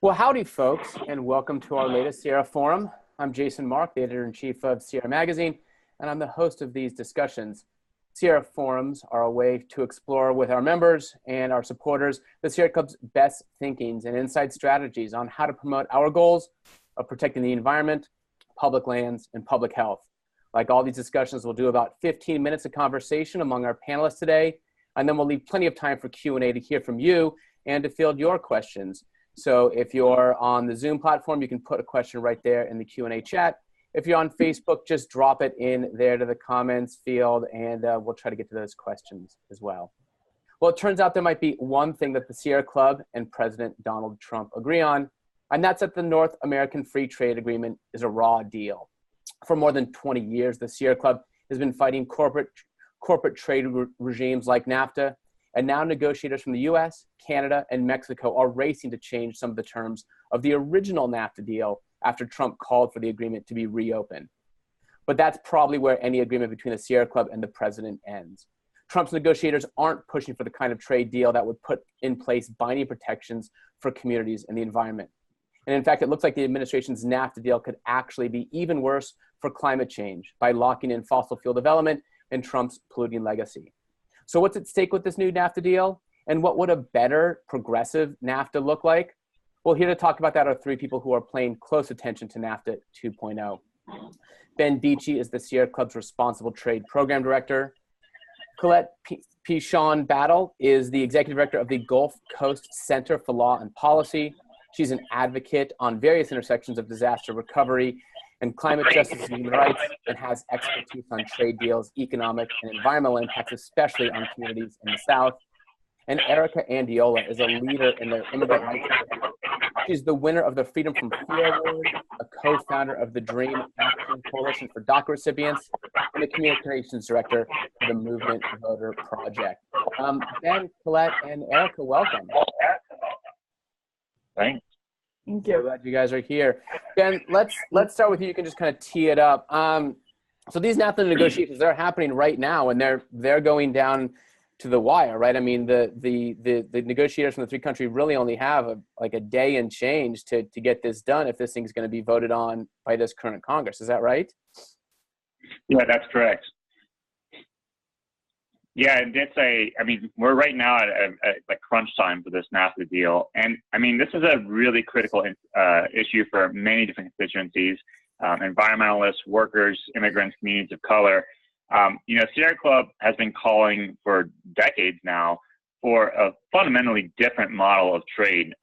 Well, howdy, folks, and welcome to our latest Sierra Forum. I'm Jason Mark, the editor-in-chief of Sierra Magazine, and I'm the host of these discussions. Sierra Forums are a way to explore with our members and our supporters the Sierra Club's best thinkings and inside strategies on how to promote our goals of protecting the environment, public lands, and public health. Like all these discussions, we'll do about 15 minutes of conversation among our panelists today, and then we'll leave plenty of time for Q&A to hear from you and to field your questions. So if you're on the Zoom platform, you can put a question right there in the Q&A chat. If you're on Facebook, just drop it in there to the comments field, and we'll try to get to those questions as well. Well, it turns out there might be one thing that the Sierra Club and President Donald Trump agree on, and that's that the North American Free Trade Agreement is a raw deal. For more than 20 years, the Sierra Club has been fighting corporate trade regimes like NAFTA, and now negotiators from the US, Canada, and Mexico are racing to change some of the terms of the original NAFTA deal after Trump called for the agreement to be reopened. But that's probably where any agreement between the Sierra Club and the president ends. Trump's negotiators aren't pushing for the kind of trade deal that would put in place binding protections for communities and the environment. And in fact, it looks like the administration's NAFTA deal could actually be even worse for climate change by locking in fossil fuel development and Trump's polluting legacy. So what's at stake with this new NAFTA deal? And what would a better progressive NAFTA look like? Well, here to talk about that are three people who are paying close attention to NAFTA 2.0. Ben Beachy is the Sierra Club's Responsible Trade Program Director. Colette Pichon Battle is the Executive Director of the Gulf Coast Center for Law and Policy. She's an advocate on various intersections of disaster recovery and climate justice and human rights, and has expertise on trade deals, economic and environmental impacts, especially on communities in the South. And Erica Andiola is a leader in the immigrant rights movement. She's the winner of the Freedom from Fear Award, a co-founder of the Dream Action Coalition for DACA recipients, and the communications director for the Movement Voter Project. Ben, Colette, and Erica, welcome. Thanks. Thank you. Glad you guys are here. Ben, let's start with you. You can just kind of tee it up. So these NAFTA negotiations, they're happening right now, and they're going down to the wire, right? I mean, the negotiators from the three countries really only have like a day and change to get this done if this thing's going to be voted on by this current Congress. Is that right? Yeah, that's correct. Yeah, and we're right now at crunch time for this NAFTA deal. And I mean, this is a really critical issue for many different constituencies, environmentalists, workers, immigrants, communities of color. Sierra Club has been calling for decades now for a fundamentally different model of trade,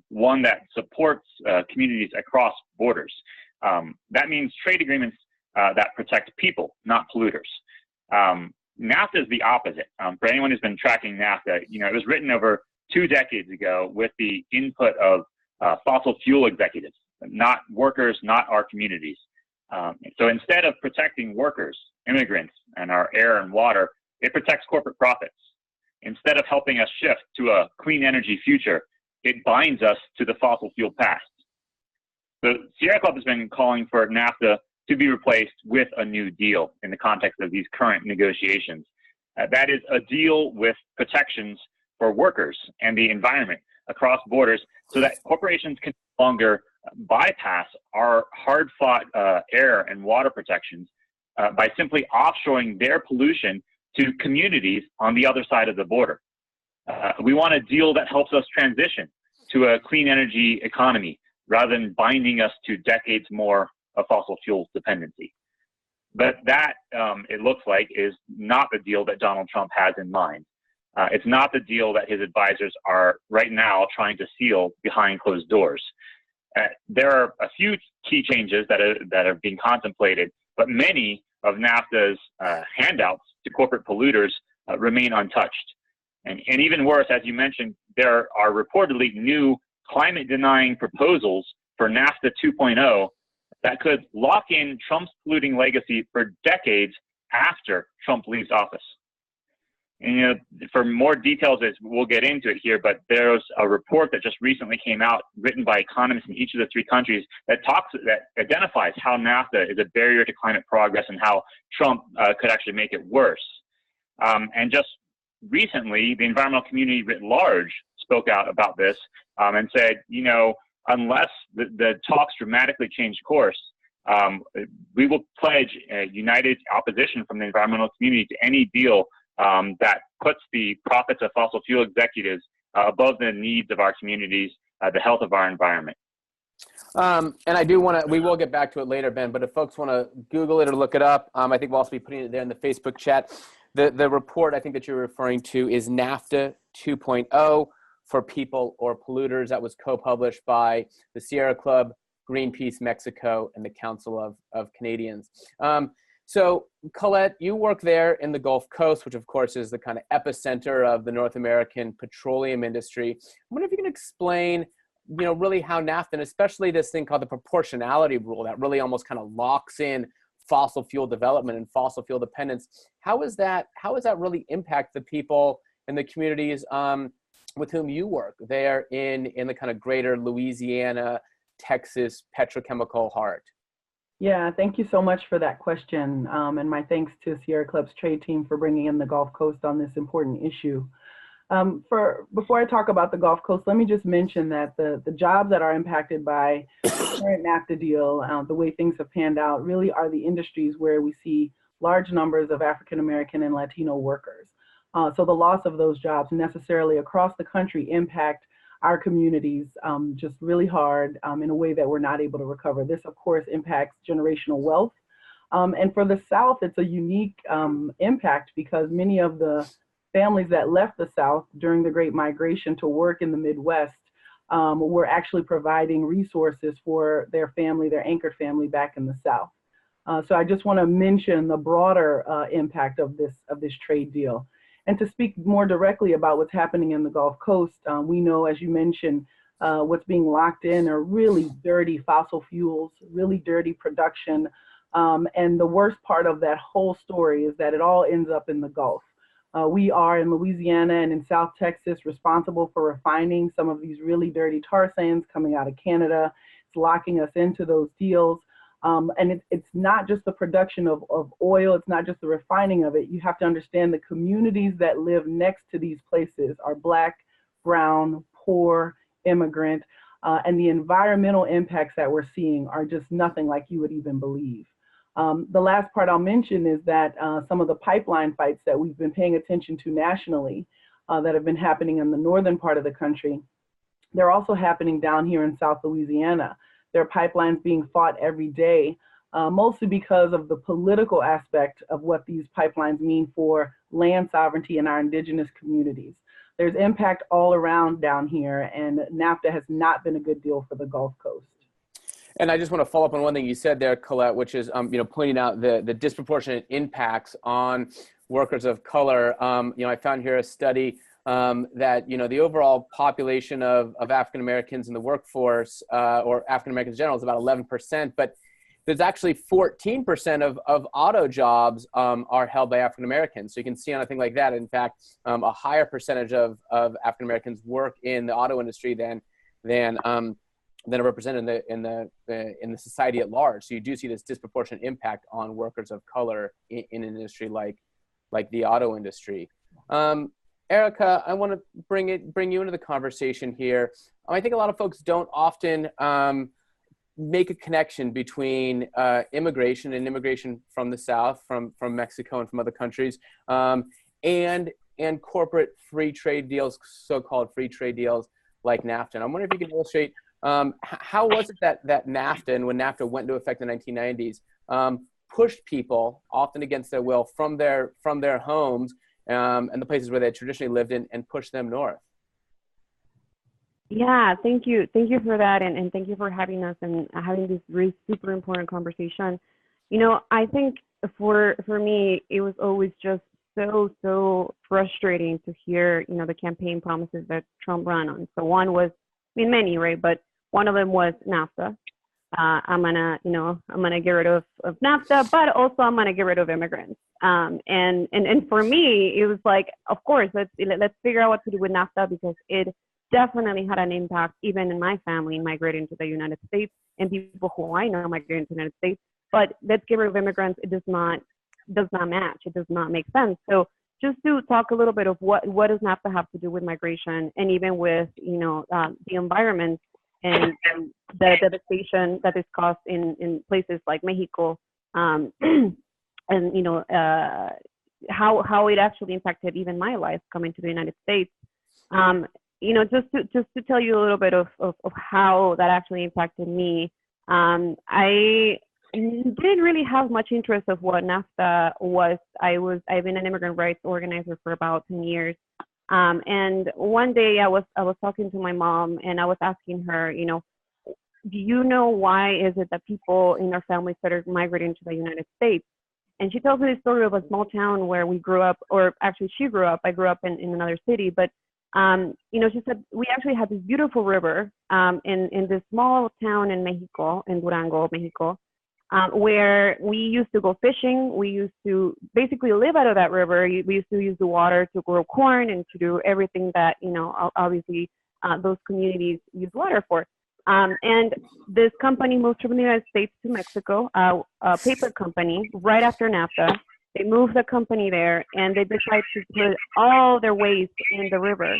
one that supports communities across borders. That means trade agreements that protect people, not polluters. NAFTA is the opposite. For anyone who's been tracking NAFTA, it was written over 2 decades ago with the input of fossil fuel executives, not workers, not our communities. So instead of protecting workers, immigrants, and our air and water, it protects corporate profits. Instead of helping us shift to a clean energy future, it binds us to the fossil fuel past. The Sierra Club has been calling for NAFTA to be replaced with a new deal in the context of these current negotiations. That is a deal with protections for workers and the environment across borders so that corporations can no longer bypass our hard-fought air and water protections by simply offshoring their pollution to communities on the other side of the border. We want a deal that helps us transition to a clean energy economy rather than binding us to decades more of fossil fuel dependency. But that, it looks like, is not the deal that Donald Trump has in mind. It's not the deal that his advisors are right now trying to seal behind closed doors. There are a few key changes that are being contemplated, but many of NAFTA's handouts to corporate polluters remain untouched. And even worse, as you mentioned, there are reportedly new climate-denying proposals for NAFTA 2.0 that could lock in Trump's polluting legacy for decades after Trump leaves office. And, for more details, we'll get into it here, but there's a report that just recently came out, written by economists in each of the three countries, that identifies how NAFTA is a barrier to climate progress and how Trump could actually make it worse. And just recently, the environmental community writ large spoke out about this and said, unless the talks dramatically change course, we will pledge a united opposition from the environmental community to any deal that puts the profits of fossil fuel executives above the needs of our communities, the health of our environment. And I do want to, we will get back to it later, Ben, but if folks want to Google it or look it up, I think we'll also be putting it there in the Facebook chat. The report I think that you're referring to is NAFTA 2.0 for People or Polluters. That was co-published by the Sierra Club, Greenpeace Mexico, and the Council of Canadians. So Colette, you work there in the Gulf Coast, which of course is the kind of epicenter of the North American petroleum industry. I wonder if you can explain, really how NAFTA, and especially this thing called the proportionality rule that really almost kind of locks in fossil fuel development and fossil fuel dependence. How does that really impact the people and the communities with whom you work there in the kind of greater Louisiana, Texas petrochemical heart? Yeah, thank you so much for that question. And my thanks to Sierra Club's trade team for bringing in the Gulf Coast on this important issue. Before I talk about the Gulf Coast, let me just mention that the jobs that are impacted by the current NAFTA deal, the way things have panned out, really are the industries where we see large numbers of African American and Latino workers. So the loss of those jobs necessarily across the country impact our communities just really hard in a way that we're not able to recover. This, of course, impacts generational wealth. And for the South, it's a unique impact because many of the families that left the South during the Great Migration to work in the Midwest were actually providing resources for their family, their anchored family back in the South. So I just want to mention the broader impact of this trade deal. And to speak more directly about what's happening in the Gulf Coast, we know, as you mentioned, what's being locked in are really dirty fossil fuels, really dirty production. And the worst part of that whole story is that it all ends up in the Gulf. We are in Louisiana and in South Texas responsible for refining some of these really dirty tar sands coming out of Canada. It's locking us into those deals. And it's not just the production of oil, it's not just the refining of it. You have to understand the communities that live next to these places are Black, brown, poor, immigrant, and the environmental impacts that we're seeing are just nothing like you would even believe. The last part I'll mention is that some of the pipeline fights that we've been paying attention to nationally that have been happening in the northern part of the country, they're also happening down here in South Louisiana. There are pipelines being fought every day, mostly because of the political aspect of what these pipelines mean for land sovereignty in our indigenous communities. There's impact all around down here, and NAFTA has not been a good deal for the Gulf Coast. And I just want to follow up on one thing you said there, Colette, which is, pointing out the disproportionate impacts on workers of color. I found here a study that, the overall population of African Americans in the workforce, or African Americans in general, is about 11%, but there's actually 14% of auto jobs are held by African Americans. So you can see on a thing like that, in fact, a higher percentage of African Americans work in the auto industry than are represented in the society at large. So you do see this disproportionate impact on workers of color in an industry like the auto industry. Erica, I want to bring you into the conversation here. I think a lot of folks don't often make a connection between immigration from the South, from Mexico and from other countries, and corporate free trade deals, so-called free trade deals like NAFTA. And I'm wondering if you can illustrate how was it that NAFTA, and when NAFTA went into effect in the 1990s, pushed people, often against their will, from their homes and the places where they traditionally lived in, and push them north? Yeah, thank you for that, and thank you for having us and having this really super important conversation. I think for me, it was always just so frustrating to hear, the campaign promises that Trump ran on. So one was, many, right? But one of them was NAFTA. I'm gonna get rid of NAFTA, but also I'm gonna get rid of immigrants. And for me, it was like, of course, let's figure out what to do with NAFTA, because it definitely had an impact even in my family migrating to the United States and people who I know migrating to the United States. But let's get rid of immigrants. It does not match. It does not make sense. So just to talk a little bit of what does NAFTA have to do with migration and even with the environment. and the devastation that is caused in places like Mexico, and how it actually impacted even my life coming to the United States. Just to tell you a little bit of how that actually impacted me. I didn't really have much interest of what NAFTA was. I've been an immigrant rights organizer for about 10 years. And one day I was talking to my mom and I was asking her, do you know why is it that people in our family started migrating to the United States? And she tells me the story of a small town where we grew up, or actually she grew up. I grew up in another city, but she said we actually had this beautiful river in this small town in Mexico, in Durango, Mexico, where we used to go fishing. We used to basically live out of that river. We used to use the water to grow corn and to do everything that, obviously those communities use water for. And this company moved from the United States to Mexico, a paper company, right after NAFTA. They moved the company there and they decided to put all their waste in the river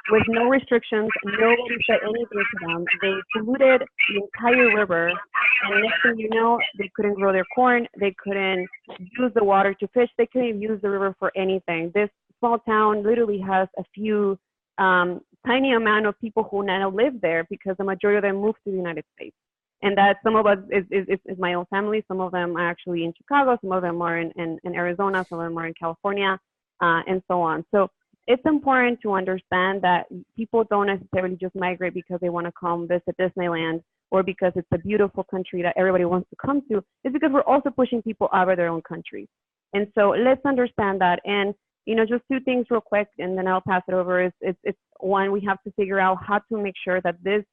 with no restrictions. Nobody said anything to them. They polluted the entire river. And next thing you know, they couldn't grow their corn. They couldn't use the water to fish. They couldn't even use the river for anything. This small town literally has a few tiny amount of people who now live there because the majority of them moved to the United States. And that some of us is my own family. Some of them are actually in Chicago. Some of them are in Arizona. Some of them are in California, and so on. So it's important to understand that people don't necessarily just migrate because they want to come visit Disneyland or because it's a beautiful country that everybody wants to come to. It's because we're also pushing people out of their own countries. And so let's understand that. And just two things real quick, and then I'll pass it over. It's one, we have to figure out how to make sure that this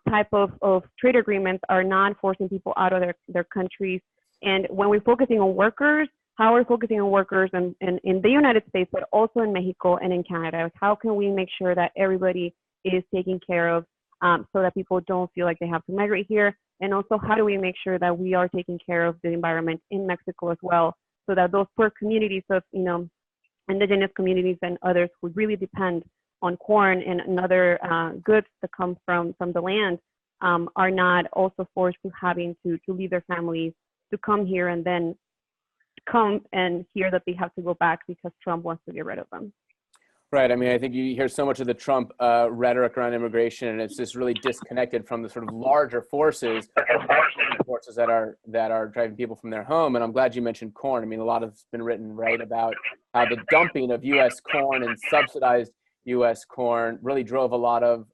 type of trade agreements are not forcing people out of their countries. And when we're focusing on workers, how we're focusing on workers in the United States, but also in Mexico and in Canada. How can we make sure that everybody is taken care of so that people don't feel like they have to migrate here? And also, how do we make sure that we are taking care of the environment in Mexico as well, so that those poor communities of, indigenous communities and others who really depend on corn and other goods that come from the land are not also forced to having to leave their families to come here and then come and hear that they have to go back because Trump wants to get rid of them. Right. I mean, I think you hear so much of the Trump rhetoric around immigration, and it's just really disconnected from the sort of larger forces that are driving people from their home. And I'm glad you mentioned corn. I mean, a lot has been written, right, about how the dumping of U.S. corn and subsidized U.S. corn really drove a lot of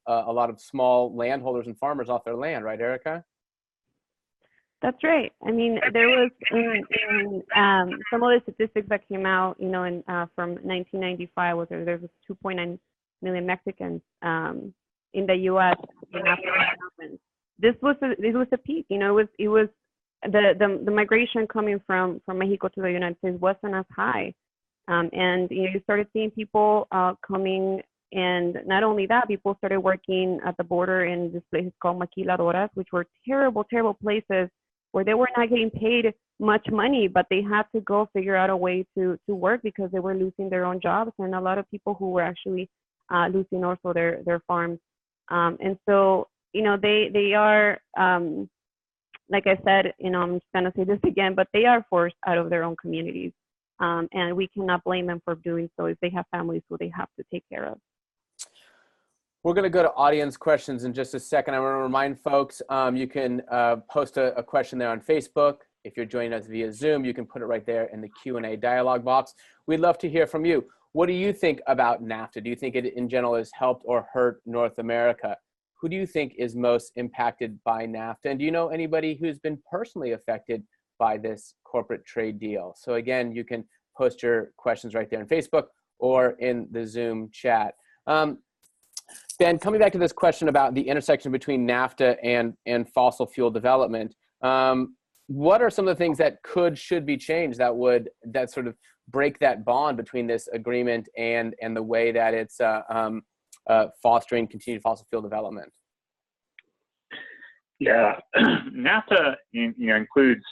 small landholders and farmers off their land, right, Erica? That's right. I mean, there was some of the statistics that came out, from 1995 was there was 2.9 million Mexicans in the U.S. This was a peak. It was the migration coming from Mexico to the United States wasn't as high, and you started seeing people coming. And not only that, people started working at the border in this place called maquiladoras, which were terrible, terrible places where they were not getting paid much money, but they had to go figure out a way to work because they were losing their own jobs, and a lot of people who were actually losing also their farms. And so, they are, like I said, I'm just gonna say this again, but they are forced out of their own communities. And we cannot blame them for doing so if they have families who they have to take care of. We're going to go to audience questions in just a second. I want to remind folks, you can post a question there on Facebook. If you're joining us via Zoom, you can put it right there in the Q&A dialog box. We'd love to hear from you. What do you think about NAFTA? Do you think it in general has helped or hurt North America? Who do you think is most impacted by NAFTA? And do you know anybody who's been personally affected by this corporate trade deal? So again, you can post your questions right there on Facebook or in the Zoom chat. Ben, coming back to this question about the intersection between NAFTA and fossil fuel development, what are some of the things that should be changed that sort of break that bond between this agreement and the way that it's fostering continued fossil fuel development? Yeah, NAFTA includes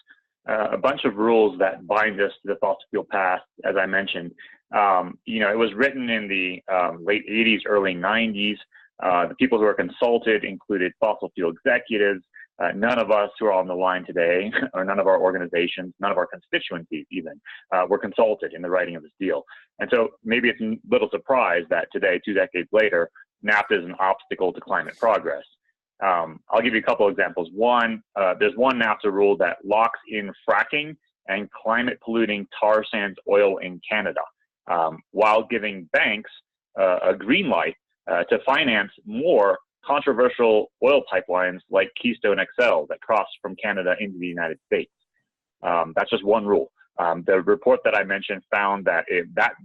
a bunch of rules that bind us to the fossil fuel path, as I mentioned. It was written in the late 80s, early 90s. The people who were consulted included fossil fuel executives. None of us who are on the line today, or none of our organizations, none of our constituencies even, were consulted in the writing of this deal. And so maybe it's a little surprise that today, 2 decades later, NAFTA is an obstacle to climate progress. I'll give you a couple examples. One, there's one NAFTA rule that locks in fracking and climate polluting tar sands oil in Canada, while giving banks a green light to finance more controversial oil pipelines like Keystone XL that cross from Canada into the United States. That's just one rule. The report that I mentioned found that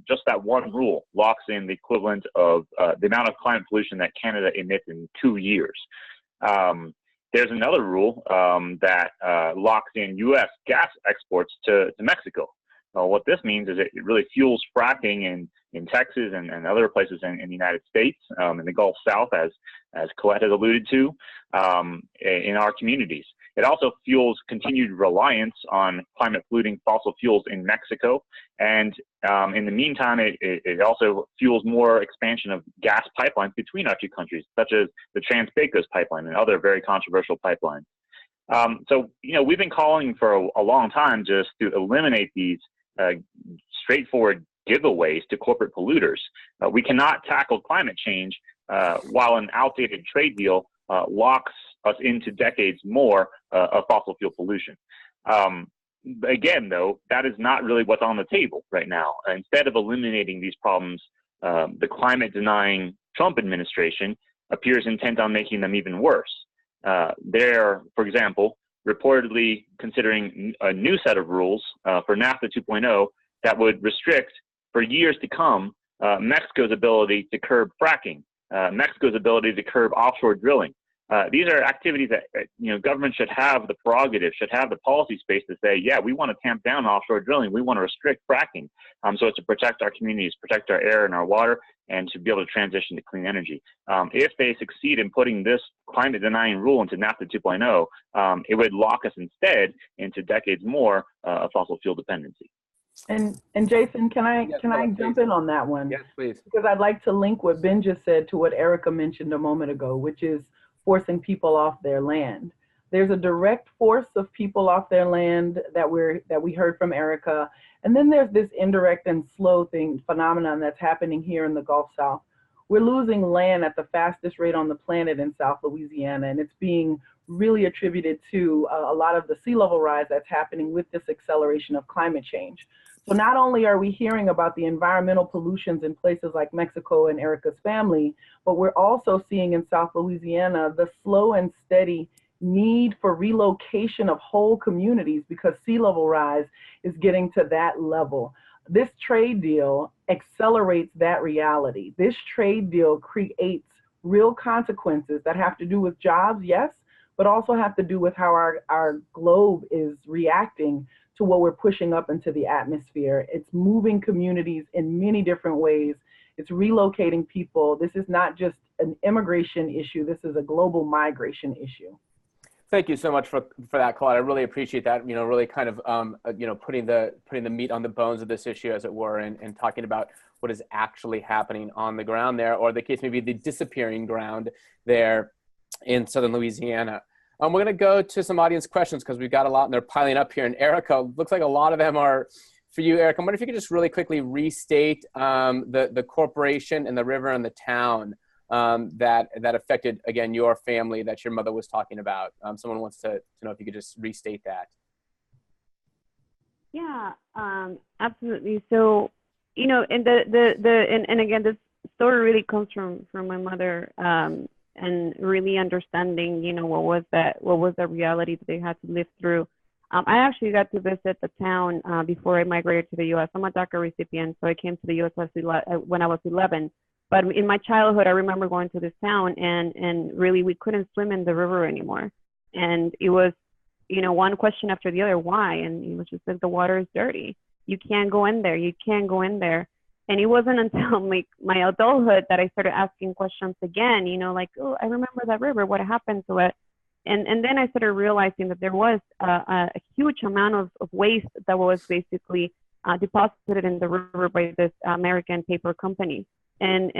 just that one rule locks in the equivalent of the amount of climate pollution that Canada emits in 2 years. There's another rule that locks in U.S. gas exports to Mexico. What this means is it really fuels fracking in Texas and other places in the United States, in the Gulf South, as Colette has alluded to, in our communities. It also fuels continued reliance on climate polluting fossil fuels in Mexico. And in the meantime, it also fuels more expansion of gas pipelines between our two countries, such as the Trans-Pecos pipeline and other very controversial pipelines. So, we've been calling for a long time just to eliminate these straightforward giveaways to corporate polluters. We cannot tackle climate change while an outdated trade deal locks us into decades more of fossil fuel pollution. Again, though, that is not really what's on the table right now. Instead of eliminating these problems, the climate-denying Trump administration appears intent on making them even worse. They're, for example, reportedly considering a new set of rules for NAFTA 2.0 that would restrict, for years to come, Mexico's ability to curb fracking, Mexico's ability to curb offshore drilling. These are activities that government should have the prerogative, should have the policy space to say, yeah, we want to tamp down offshore drilling, we want to restrict fracking, so as to protect our communities, protect our air and our water, and to be able to transition to clean energy. If they succeed in putting this climate-denying rule into NAFTA 2.0, it would lock us instead into decades more of fossil fuel dependency. And Jason, can I jump in on that one? Yes, please. Because I'd like to link what Ben just said to what Erica mentioned a moment ago, which is forcing people off their land. There's a direct force of people off their land that we heard from Erica, and then there's this indirect and slow phenomenon that's happening here in the Gulf South. We're losing land at the fastest rate on the planet in South Louisiana, and it's being really attributed to a lot of the sea level rise that's happening with this acceleration of climate change. So not only are we hearing about the environmental pollutions in places like Mexico and Erica's family, but we're also seeing in South Louisiana the slow and steady need for relocation of whole communities because sea level rise is getting to that level. This trade deal accelerates that reality. This trade deal creates real consequences that have to do with jobs, yes, but also have to do with how our globe is reacting to what we're pushing up into the atmosphere. It's moving communities in many different ways. It's relocating people. This is not just an immigration issue. This is a global migration issue. Thank you so much for that, Claude. I really appreciate that. Really kind of putting the meat on the bones of this issue, as it were, and talking about what is actually happening on the ground there, or the case may be the disappearing ground there in southern Louisiana. We're going to go to some audience questions because we've got a lot and they're piling up here. And Erica, looks like a lot of them are for you, Erica. I wonder if you could just really quickly restate the corporation and the river and the town that affected, again, your family that your mother was talking about. Someone wants to know if you could just restate that. Yeah, absolutely. So, and and again, this story really comes from my mother, and really understanding, what was the reality that they had to live through. I actually got to visit the town before I migrated to the U.S. I'm a DACA recipient, so I came to the U.S. when I was 11. But in my childhood, I remember going to this town, and really we couldn't swim in the river anymore. And it was, one question after the other, why? And it was just like, the water is dirty. You can't go in there. You can't go in there. And it wasn't until my adulthood that I started asking questions again, like, oh, I remember that river, what happened to it? And then I started realizing that there was a huge amount of waste that was basically deposited in the river by this American paper company. And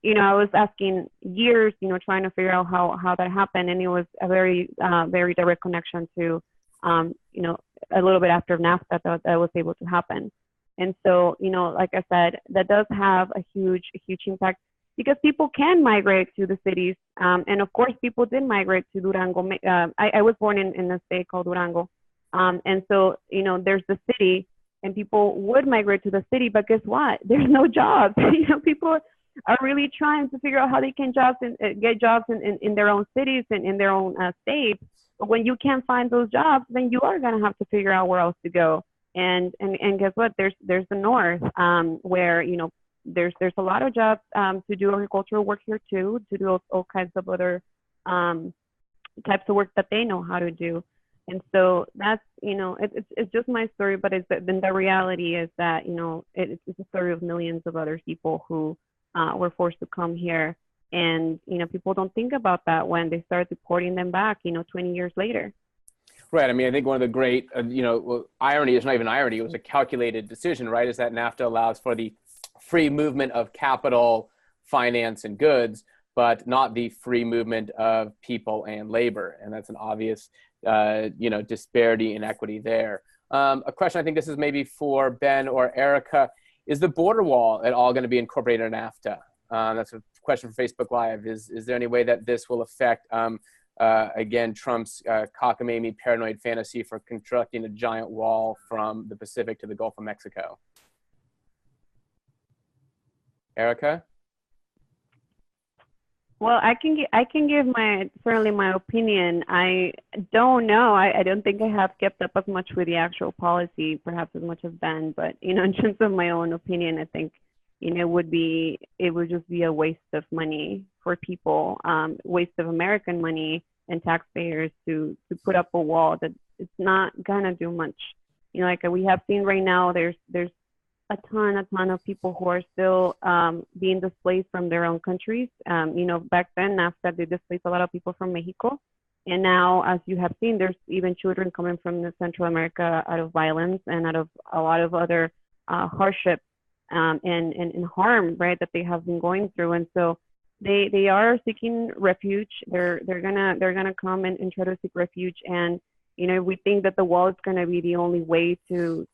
I was asking years, trying to figure out how that happened, and it was a very very direct connection to, a little bit after NAFTA that was able to happen. And so, like I said, that does have a huge impact, because people can migrate to the cities, and of course, people did migrate to Durango. I was born in a state called Durango, and so there's the city. And people would migrate to the city, but guess what? There's no jobs. People are really trying to figure out how they can get jobs in their own cities and in their own states. But when you can't find those jobs, then you are going to have to figure out where else to go. And guess what? There's the north, where there's a lot of jobs to do agricultural work here too, to do all kinds of other types of work that they know how to do. And so that's, it's just my story, but then the reality is that, it's a story of millions of other people who were forced to come here. And, people don't think about that when they start deporting them back, 20 years later. Right. I mean, I think one of the great, irony, it's not even irony, it was a calculated decision, right, is that NAFTA allows for the free movement of capital, finance, and goods, but not the free movement of people and labor. And that's an obvious disparity and equity there. A question, I think this is maybe for Ben or Erica, is the border wall at all going to be incorporated in NAFTA? That's a question for Facebook Live. Is there any way that this will affect, again, Trump's cockamamie paranoid fantasy for constructing a giant wall from the Pacific to the Gulf of Mexico? Erica? Well, I can give certainly my opinion. I don't know. I don't think I have kept up as much with the actual policy, perhaps as much as Ben. But in terms of my own opinion, I think it would just be a waste of money for people, waste of American money and taxpayers to put up a wall that it's not gonna do much. Like we have seen right now, there's a ton of people who are still being displaced from their own countries. Back then, NAFTA did displace a lot of people from Mexico. And now, as you have seen, there's even children coming from Central America out of violence and out of a lot of other hardship and harm, right, that they have been going through. And so they are seeking refuge. They're gonna come and try to seek refuge. And we think that the wall is going to be the only way to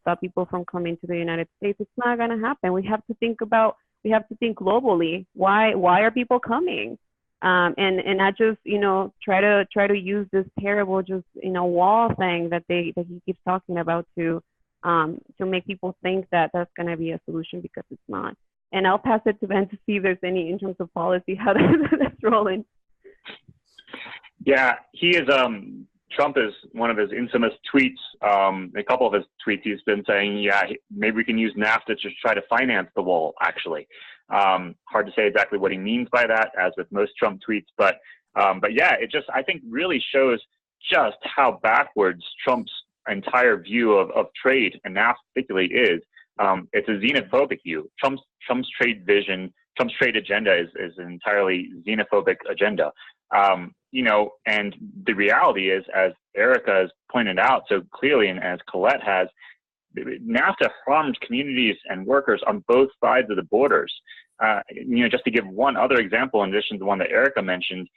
stop people from coming to the United States. It's not going to happen. We have to think globally. Why are people coming? And not just, try to use this terrible wall thing that he keeps talking about to make people think that that's going to be a solution, because it's not. And I'll pass it to Ben to see if there's any in terms of policy, how that's rolling. Yeah, he is, Trump is one of his infamous tweets. A couple of his tweets, he's been saying, yeah, maybe we can use NAFTA to try to finance the wall, actually. Hard to say exactly what he means by that, as with most Trump tweets. But yeah, it just, I think, really shows just how backwards Trump's entire view of trade, and NAFTA particularly, is. It's a xenophobic view. Trump's trade vision, Trump's trade agenda is an entirely xenophobic agenda. And the reality is, as Erica has pointed out so clearly, and as Colette has, NAFTA harmed communities and workers on both sides of the borders. Just to give one other example, in addition to the one that Erica mentioned,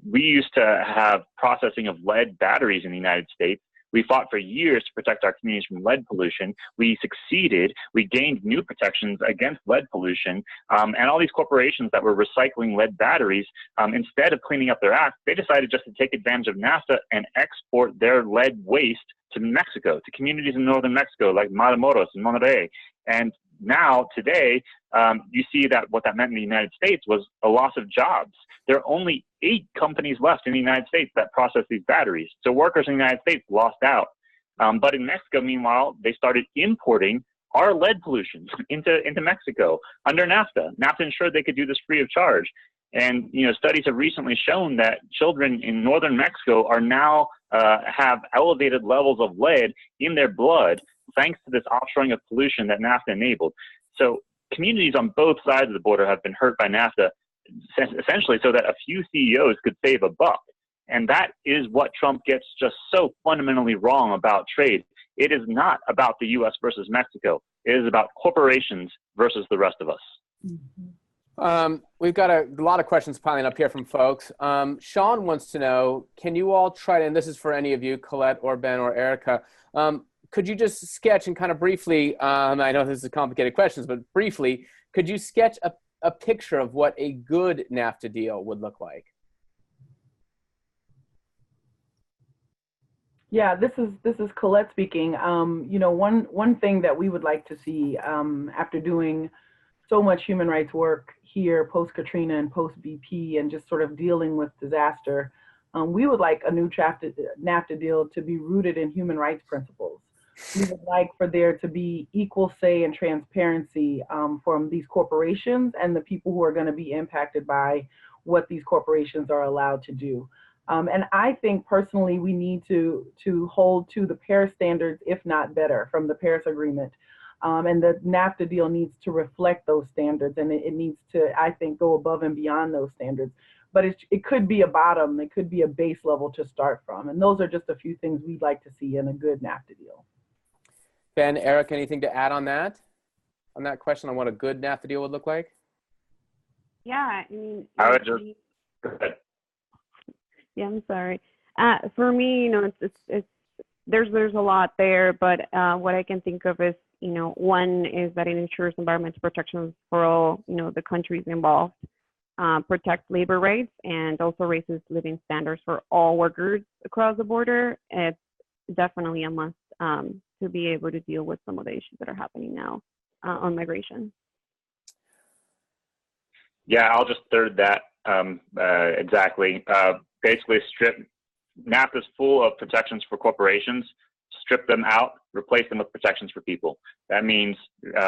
we used to have processing of lead batteries in the United States. We fought for years to protect our communities from lead pollution. We succeeded. We gained new protections against lead pollution. And all these corporations that were recycling lead batteries, instead of cleaning up their act, they decided just to take advantage of NAFTA and export their lead waste to Mexico, to communities in northern Mexico, like Matamoros and Monterrey. And now, today, you see that what that meant in the United States was a loss of jobs. There are only 8 companies left in the United States that process these batteries. So workers in the United States lost out. But in Mexico, meanwhile, they started importing our lead pollution into Mexico under NAFTA. NAFTA ensured they could do this free of charge. And studies have recently shown that children in northern Mexico are now have elevated levels of lead in their blood, thanks to this offshoring of pollution that NAFTA enabled. So communities on both sides of the border have been hurt by NAFTA, essentially so that a few CEOs could save a buck. And that is what Trump gets just so fundamentally wrong about trade. It is not about the U.S. versus Mexico. It is about corporations versus the rest of us. We've got a lot of questions piling up here from folks. Sean wants to know, can you all try to, and this is for any of you, Colette or Ben or Erica, could you just sketch and kind of briefly, I know this is complicated questions, but briefly, could you sketch a picture of what a good NAFTA deal would look like? Yeah, this is Colette speaking. You know, one thing that we would like to see after doing so much human rights work here post Katrina and post BP and just sort of dealing with disaster, we would like a new NAFTA deal to be rooted in human rights principles. We would like for there to be equal say and transparency from these corporations and the people who are going to be impacted by what these corporations are allowed to do. And I think personally we need to hold to the Paris standards, if not better, from the Paris Agreement. And the NAFTA deal needs to reflect those standards, and it needs to, I think, go above and beyond those standards. But it could be a bottom, it could be a base level to start from. And those are just a few things we'd like to see in a good NAFTA deal. Ben, Eric, anything to add on that question on what a good NAFTA deal would look like? Yeah, I mean, I would just, go ahead. Yeah, I'm sorry. For me, you know, it's there's a lot there, but what I can think of is, you know, one is that it ensures environmental protections for all, you know, the countries involved, protects labor rights, and also raises living standards for all workers across the border. It's definitely a must to be able to deal with some of the issues that are happening now on migration. Yeah, I'll just third that exactly. Basically, NAFTA's full of protections for corporations. Strip them out, replace them with protections for people. That means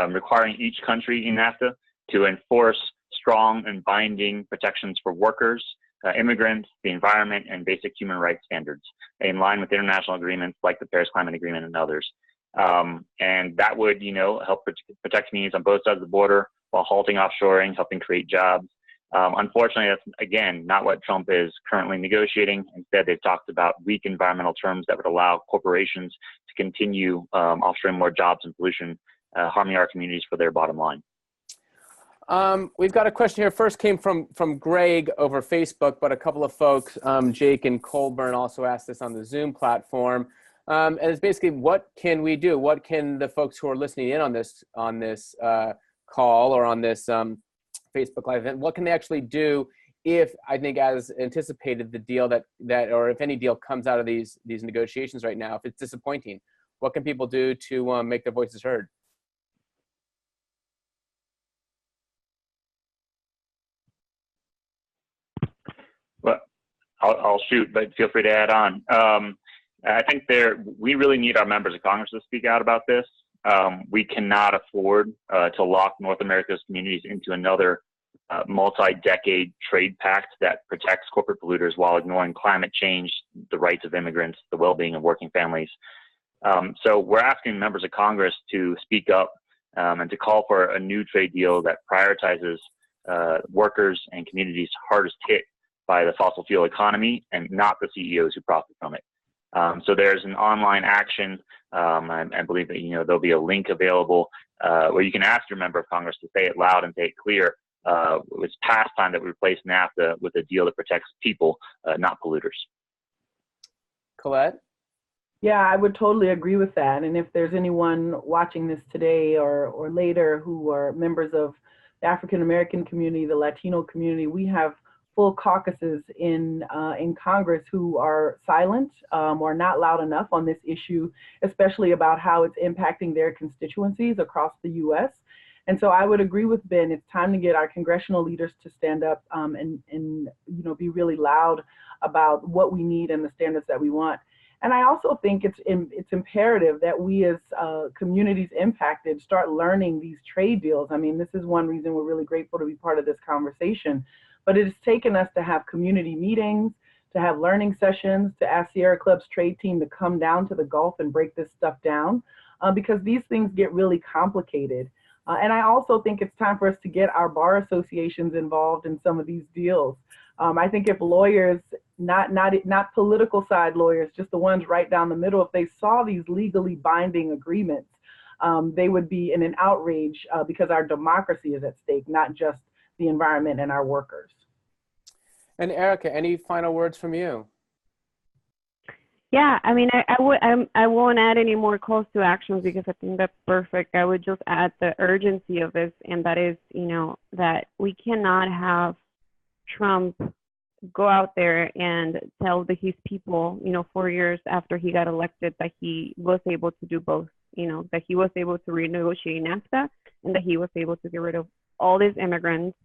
requiring each country in NAFTA to enforce strong and binding protections for workers, immigrants, the environment, and basic human rights standards in line with international agreements like the Paris Climate Agreement and others. And that would, you know, help protect communities on both sides of the border while halting offshoring, helping create jobs. Unfortunately, that's, again, not what Trump is currently negotiating. Instead, they've talked about weak environmental terms that would allow corporations to continue offshoring more jobs and pollution, harming our communities for their bottom line. We've got a question here. First came from Greg over Facebook, but a couple of folks, Jake and Colburn, also asked this on the Zoom platform. And it's basically, what can we do? What can the folks who are listening in on this call or on this Facebook Live event, what can they actually do if, I think, as anticipated, the deal that or if any deal comes out of these negotiations right now, if it's disappointing, what can people do to make their voices heard? Well, I'll shoot, but feel free to add on. I think we really need our members of Congress to speak out about this. We cannot afford to lock North America's communities into another multi-decade trade pact that protects corporate polluters while ignoring climate change, the rights of immigrants, the well-being of working families. So we're asking members of Congress to speak up and to call for a new trade deal that prioritizes workers and communities hardest hit by the fossil fuel economy and not the CEOs who profit from it. So there's an online action. I believe that, you know, there'll be a link available where you can ask your member of Congress to say it loud and say it clear. It's past time that we replace NAFTA with a deal that protects people, not polluters. Colette? Yeah, I would totally agree with that. And if there's anyone watching this today or later who are members of the African American community, the Latino community, we have full caucuses in Congress who are silent or not loud enough on this issue, especially about how it's impacting their constituencies across the U.S. And so I would agree with Ben. It's time to get our congressional leaders to stand up and you know, be really loud about what we need and the standards that we want. And I also think it's imperative that we as communities impacted start learning these trade deals. I mean, this is one reason we're really grateful to be part of this conversation. But it has taken us to have community meetings, to have learning sessions, to ask Sierra Club's trade team to come down to the Gulf and break this stuff down because these things get really complicated. And I also think it's time for us to get our bar associations involved in some of these deals. I think if lawyers, not political side lawyers, just the ones right down the middle, if they saw these legally binding agreements, they would be in an outrage because our democracy is at stake, not just the environment and our workers. And Erica, any final words from you? Yeah, I mean, I won't add any more calls to actions because I think that's perfect. I would just add the urgency of this, and that is, you know, that we cannot have Trump go out there and tell his people, you know, 4 years after he got elected, that he was able to do both, you know, that he was able to renegotiate NAFTA and that he was able to get rid of all these immigrants.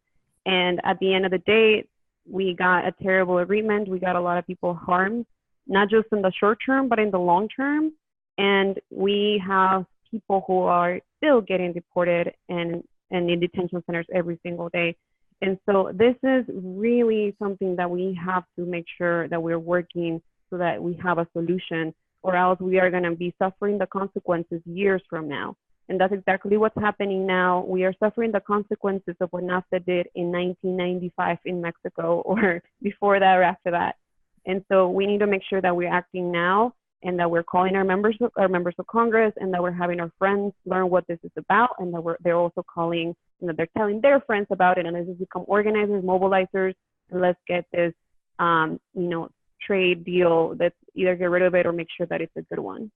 And at the end of the day, we got a terrible agreement. We got a lot of people harmed, not just in the short term, but in the long term. And we have people who are still getting deported and in detention centers every single day. And so this is really something that we have to make sure that we're working so that we have a solution, or else we are going to be suffering the consequences years from now. And that's exactly what's happening now. We are suffering the consequences of what NAFTA did in 1995 in Mexico, or before that or after that. And so we need to make sure that we're acting now, and that we're calling our members of Congress, and that we're having our friends learn what this is about, and that they're also calling, you know, they're telling their friends about it, and let's become organizers, mobilizers, and let's get this, you know, trade deal that's either get rid of it or make sure that it's a good one.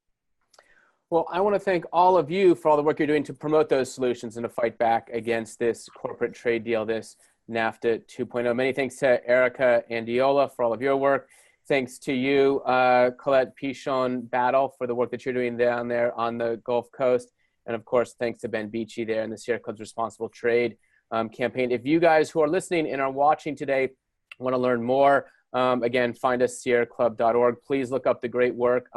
Well, I want to thank all of you for all the work you're doing to promote those solutions and to fight back against this corporate trade deal, this NAFTA 2.0. Many thanks to Erica and Diola for all of your work. Thanks to you, Colette Pichon Battle, for the work that you're doing down there on the Gulf Coast. And of course, thanks to Ben Beachy there in the Sierra Club's Responsible Trade campaign. If you guys who are listening and are watching today want to learn more, again, find us sierraclub.org. Please look up the great work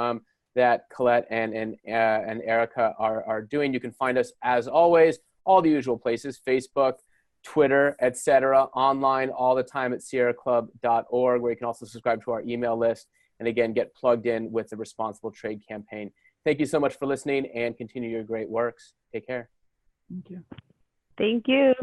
that Colette and Erica are doing. You can find us, as always, all the usual places: Facebook, Twitter, etc., online all the time at sierraclub.org, where you can also subscribe to our email list and, again, get plugged in with the Responsible Trade campaign. Thank you so much for listening, and continue your great works. Take care. Thank you. Thank you.